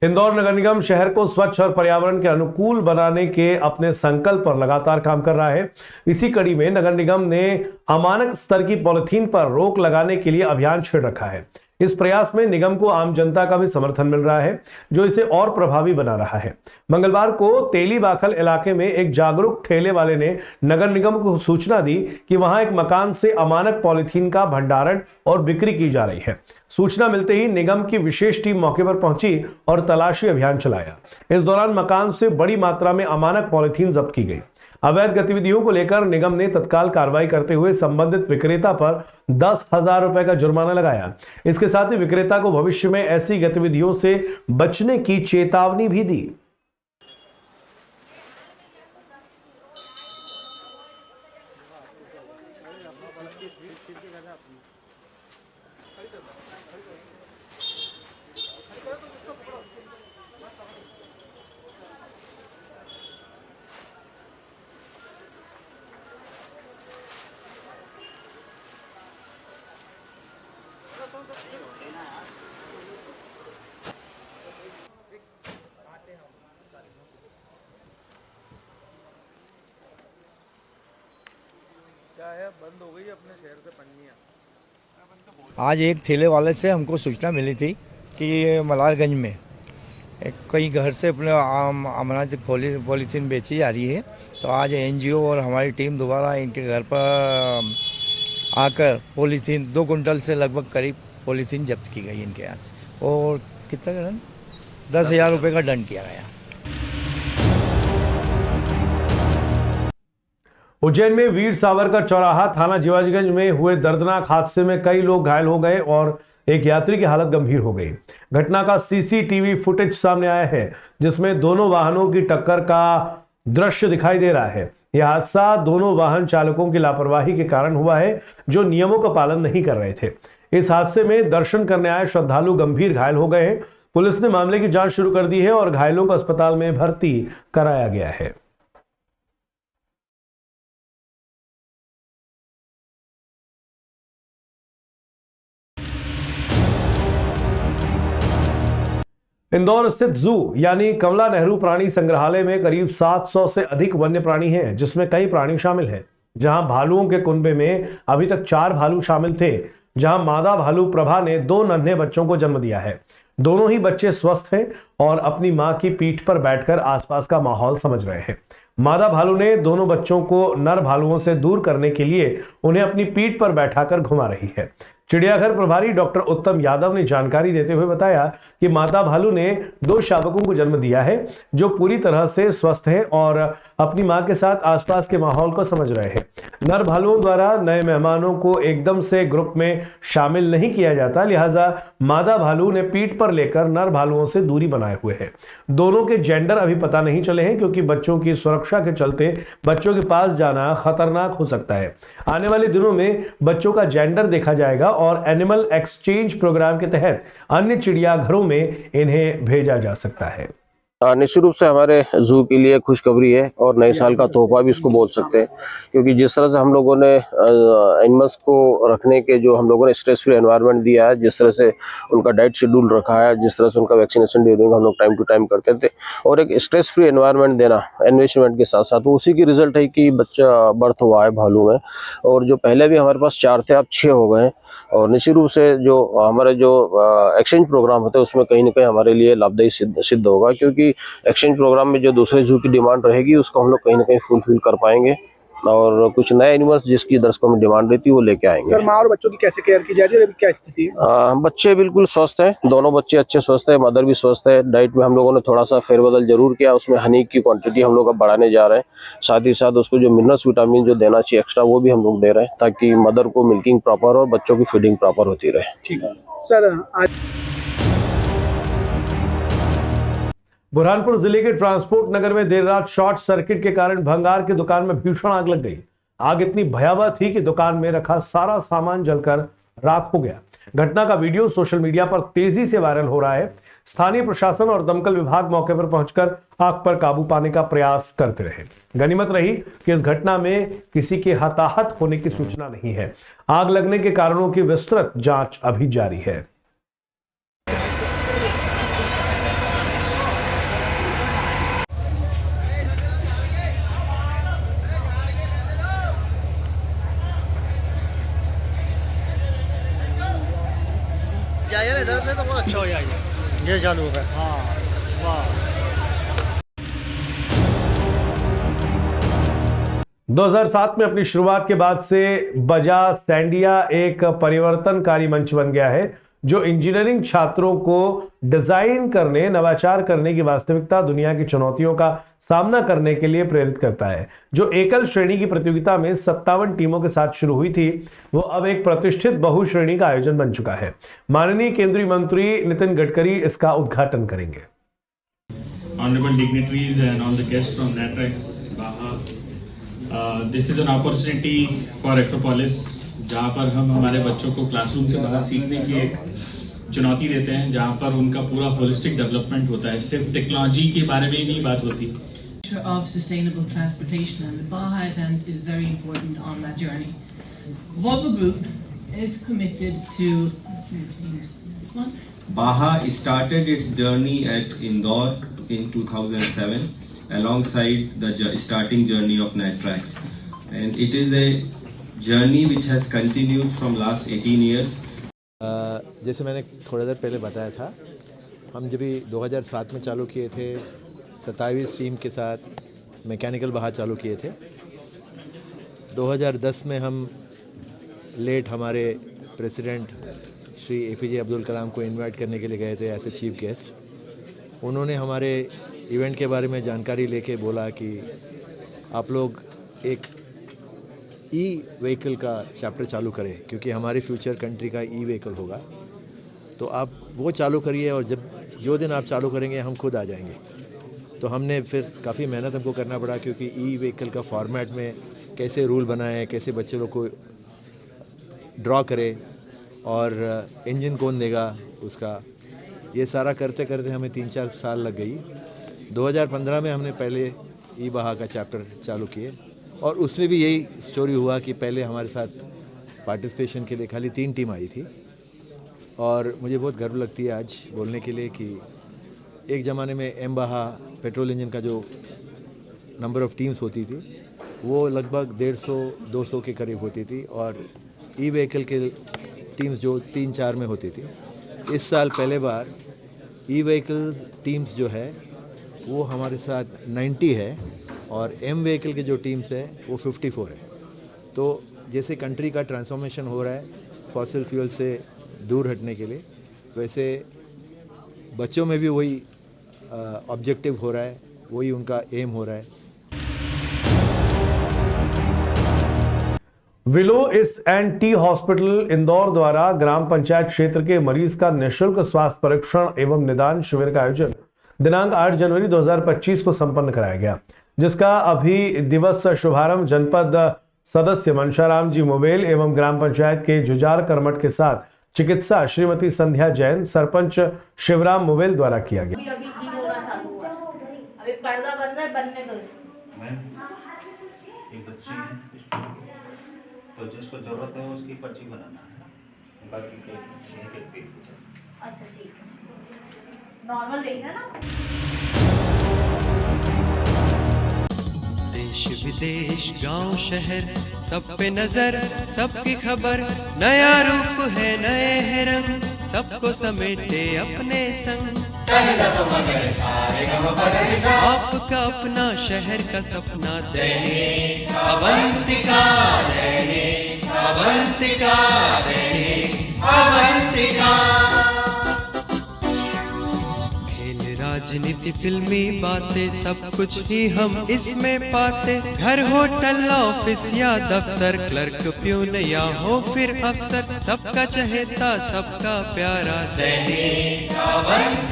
इंदौर नगर निगम शहर को स्वच्छ और पर्यावरण के अनुकूल बनाने के अपने संकल्प पर लगातार काम कर रहा है। इसी कड़ी में नगर निगम ने अमानक स्तर की पॉलिथीन पर रोक लगाने के लिए अभियान छेड़ रखा है। इस प्रयास में निगम को आम जनता का भी समर्थन मिल रहा है, जो इसे और प्रभावी बना रहा है। मंगलवार को तेलीबाखल इलाके में एक जागरूक ठेले वाले ने नगर निगम को सूचना दी कि वहां एक मकान से अमानक पॉलिथीन का भंडारण और बिक्री की जा रही है। सूचना मिलते ही निगम की विशेष टीम मौके पर पहुंची और तलाशी अभियान चलाया। इस दौरान मकान से बड़ी मात्रा में अमानक पॉलिथीन जब्त की गई। अवैध गतिविधियों को लेकर निगम ने तत्काल कार्रवाई करते हुए संबंधित विक्रेता पर 10,000 रुपए का जुर्माना लगाया। इसके साथ ही विक्रेता को भविष्य में ऐसी गतिविधियों से बचने की चेतावनी भी दी। क्या है, बंद हो गई अपने शहर से पन्नियाँ। आज एक ठेले वाले से हमको सूचना मिली थी कि मलारगंज में एक कई घर से अपने अमानक पॉलीथीन बेची जा रही है। तो आज एनजीओ और हमारी टीम दोबारा इनके घर पर आकर पॉलीथीन 2 कुंटल से लगभग करीब पॉलीथीन जब्त की गई इनके यहाँ से और कितना का दंड 10,000 रुपये का दंड किया गया। उज्जैन में वीर सावरकर चौराहा थाना जीवाजीगंज में हुए दर्दनाक हादसे में कई लोग घायल हो गए और एक यात्री की हालत गंभीर हो गई। घटना का सीसीटीवी फुटेज सामने आया है, जिसमें दोनों वाहनों की टक्कर का दृश्य दिखाई दे रहा है। यह हादसा दोनों वाहन चालकों की लापरवाही के कारण हुआ है, जो नियमों का पालन नहीं कर रहे थे। इस हादसे में दर्शन करने आए श्रद्धालु गंभीर घायल हो गए हैं। पुलिस ने मामले की जांच शुरू कर दी है और घायलों को अस्पताल में भर्ती कराया गया है। इंदौर स्थित जू यानी कमला नेहरू प्राणी संग्रहालय में करीब 700 से अधिक वन्य प्राणी हैं, जिसमें कई प्राणी शामिल हैं। जहां भालुओं के कुनबे में अभी तक 4 भालू शामिल थे, जहां मादा भालू प्रभा ने 2 नन्हे बच्चों को जन्म दिया है। दोनों ही बच्चे स्वस्थ हैं और अपनी मां की पीठ पर बैठकर आसपास का माहौल समझ रहे हैं। मादा भालू ने दोनों बच्चों को नर भालुओं से दूर करने के लिए उन्हें अपनी पीठ पर बैठाकर घुमा रही है। चिड़ियाघर प्रभारी डॉक्टर उत्तम यादव ने जानकारी देते हुए बताया कि माता भालू ने 2 शावकों को जन्म दिया है, जो पूरी तरह से स्वस्थ हैं और अपनी मां के साथ आसपास के माहौल को समझ रहे हैं। नर भालुओं द्वारा नए मेहमानों को एकदम से ग्रुप में शामिल नहीं किया जाता, लिहाजा मादा भालू ने पीठ पर लेकर नर भालुओं से दूरी बनाए हुए है। दोनों के जेंडर अभी पता नहीं चले हैं, क्योंकि बच्चों की सुरक्षा के चलते बच्चों के पास जाना खतरनाक हो सकता है। आने वाले दिनों में बच्चों का जेंडर देखा जाएगा और एनिमल एक्सचेंज प्रोग्राम के तहत अन्य चिड़ियाघरों में इन्हें भेजा जा सकता है। निश्चित रूप से हमारे जू के लिए खुशखबरी है और नए साल का तोहफा भी इसको बोल सकते हैं, क्योंकि जिस तरह से हम लोगों ने एनिमल्स को रखने के जो हम लोगों ने स्ट्रेस फ्री एनवायरनमेंट दिया है, जिस तरह से उनका डाइट शेड्यूल रखा है, जिस तरह से उनका वैक्सीनेशन ड्यूरिंग हम लोग टाइम टू टाइम करते थे और एक स्ट्रेस फ्री एनवायरनमेंट देना इन्वेस्टमेंट के साथ साथ, तो उसी की रिजल्ट है कि बच्चा बर्थ हुआ है भालू में। और जो पहले भी हमारे पास 4 थे, अब 6 हो गए। और निश्चित रूप से जो हमारे जो एक्सचेंज प्रोग्राम होते हैं उसमें कहीं ना कहीं हमारे लिए लाभदायी सिद्ध होगा, क्योंकि एक्सचेंज प्रोग्राम में जो दूसरे जू की डिमांड रहेगी उसको हम लोग कहीं ना कहीं फुलफिल कर पाएंगे और कुछ नए एनिमल्स जिसकी दर्शकों में डिमांड रहती है वो लेके आएंगे। सर, माँ और बच्चों की कैसे केयर की जा रही है, क्या स्थिति है? बच्चे बिल्कुल स्वस्थ हैं, दोनों बच्चे अच्छे स्वस्थ हैं, मदर भी स्वस्थ है। डाइट में हम लोगों ने थोड़ा सा फेरबदल जरूर किया, उसमें हनी की क्वांटिटी हम लोग अब बढ़ाने जा रहे हैं। साथ ही साथ उसको जो मिनरल्स विटामिन जो देना चाहिए एक्स्ट्रा, वो भी हम लोग दे रहे हैं, ताकि मदर को मिल्किंग प्रॉपर और बच्चों की फीडिंग प्रॉपर होती रहे। ठीक है सर। बुरहानपुर जिले के ट्रांसपोर्ट नगर में देर रात शॉर्ट सर्किट के कारण भंगार की दुकान में भीषण आग लग गई। आग इतनी भयावह थी कि दुकान में रखा सारा सामान जलकर राख हो गया। घटना का वीडियो सोशल मीडिया पर तेजी से वायरल हो रहा है। स्थानीय प्रशासन और दमकल विभाग मौके पर पहुंचकर आग पर काबू पाने का प्रयास करते रहे। गनीमत रही कि इस घटना में किसी के हताहत होने की सूचना नहीं है। आग लगने के कारणों की विस्तृत जांच अभी जारी है। जाएगा ना इधर से तो बहुत अच्छा हो जाएगा। ये चालू होगा। हाँ वाह। 2007 में अपनी शुरुआत के बाद से बजाज सैंडिया एक परिवर्तनकारी मंच बन गया है जो इंजीनियरिंग छात्रों को डिजाइन करने, नवाचार करने की वास्तविकता, दुनिया की चुनौतियों का सामना करने के लिए प्रेरित करता है। जो एकल श्रेणी की प्रतियोगिता में 57 टीमों के साथ शुरू हुई थी, वो अब एक प्रतिष्ठित बहुश्रेणी का आयोजन बन चुका है। माननीय केंद्रीय मंत्री नितिन गडकरी इसका उद्घाटन करेंगे। Honorable dignitaries and all the guests from NATRAX, Baha, this is an opportunity for Acropolis, जहाँ पर हम हमारे बच्चों को क्लासरूम से बाहर सीखने की एक चुनौती देते हैं, जहाँ पर उनका पूरा होलिस्टिक डेवलपमेंट होता है। सिर्फ टेक्नोलॉजी के बारे में ही नहीं बात होती। Of sustainable transportation, and the Baha event is very important on that journey. Volvo Group is committed to this one. Baha started its journey at Indore in 2007 alongside the starting journey of NATRAX, and it is a journey which has continued from last 18 years. जैसे मैंने थोड़ा देर पहले बताया था, हम जब भी 2007 में चालू किए थे, 27 टीम के साथ मैकेनिकल बाहा चालू किए थे। 2010 में हम लेट हमारे प्रेसिडेंट श्री APJ अब्दुल कलाम को इनवाइट करने के लिए गए थे एज ए चीफ गेस्ट। उन्होंने हमारे इवेंट के बारे में जानकारी लेके बोला कि आप लोग एक ई-व्हीकल का चैप्टर चालू करें, क्योंकि हमारे फ्यूचर कंट्री का ई-व्हीकल होगा, तो आप वो चालू करिए और जो दिन आप चालू करेंगे हम खुद आ जाएंगे। तो हमने फिर काफ़ी मेहनत हमको करना पड़ा, क्योंकि ई-व्हीकल का फॉर्मेट में कैसे रूल बनाएं, कैसे बच्चे लोग को ड्रॉ करें और इंजन कौन देगा उसका, ये सारा करते करते हमें 3-4 साल लग गई। 2015 में हमने पहले ई-बाहा का चैप्टर चालू किए और उसमें भी यही स्टोरी हुआ कि पहले हमारे साथ पार्टिसिपेशन के लिए खाली 3 टीम आई थी। और मुझे बहुत गर्व लगती है आज बोलने के लिए कि एक ज़माने में एम-बाहा पेट्रोल इंजन का जो नंबर ऑफ़ टीम्स होती थी वो लगभग 150-200 के करीब होती थी, और ई-व्हीकल के टीम्स जो 3-4 में होती थी। इस साल पहले बार ई-व्हीकल टीम्स जो है वो हमारे साथ 90 है और एम-व्हीकल के जो टीम्स है वो 54 है। तो जैसे कंट्री का ट्रांसफॉर्मेशन हो रहा है फॉसिल फ्यूल से दूर हटने के लिए, वैसे बच्चों में भी वही ऑब्जेक्टिव हो रहा है, वही उनका एम हो रहा है। विलो इस एंड टी हॉस्पिटल इंदौर द्वारा ग्राम पंचायत क्षेत्र के मरीज का निःशुल्क स्वास्थ्य परीक्षण एवं निदान शिविर का आयोजन दिनांक 8 जनवरी 2025 को संपन्न कराया गया, जिसका अभी दिवस शुभारंभ जनपद सदस्य मनशाराम जी मोबेल एवं ग्राम पंचायत के जुजार करमट के साथ चिकित्सा श्रीमती संध्या जैन, सरपंच शिवराम मोबेल द्वारा किया गया। अभी होना चालू हुआ है। अभी पर्दा बन रहा है, बनने दो। एक बच्ची है, तो जिसको जरूरत है उसकी पर्ची बनाना है, बाकी के अच्छा ठीक है, नॉर्मल देखना ना। देश विदेश गांव शहर सब पे नजर, सबकी खबर, नया रूप है नए है रंग, सबको समेटे अपने संग। आपका अपना शहर का सपना दैनिक अवंतिका, दैनिक अवंतिका, दैनिक अवंतिका। राजनीति फिल्मी बातें सब कुछ ही हम इसमें पाते, घर होटल ऑफिस या दफ्तर, क्लर्क प्यून या हो फिर अफसर, सबका चहेता सबका प्यारा दैनिक अवंतिका।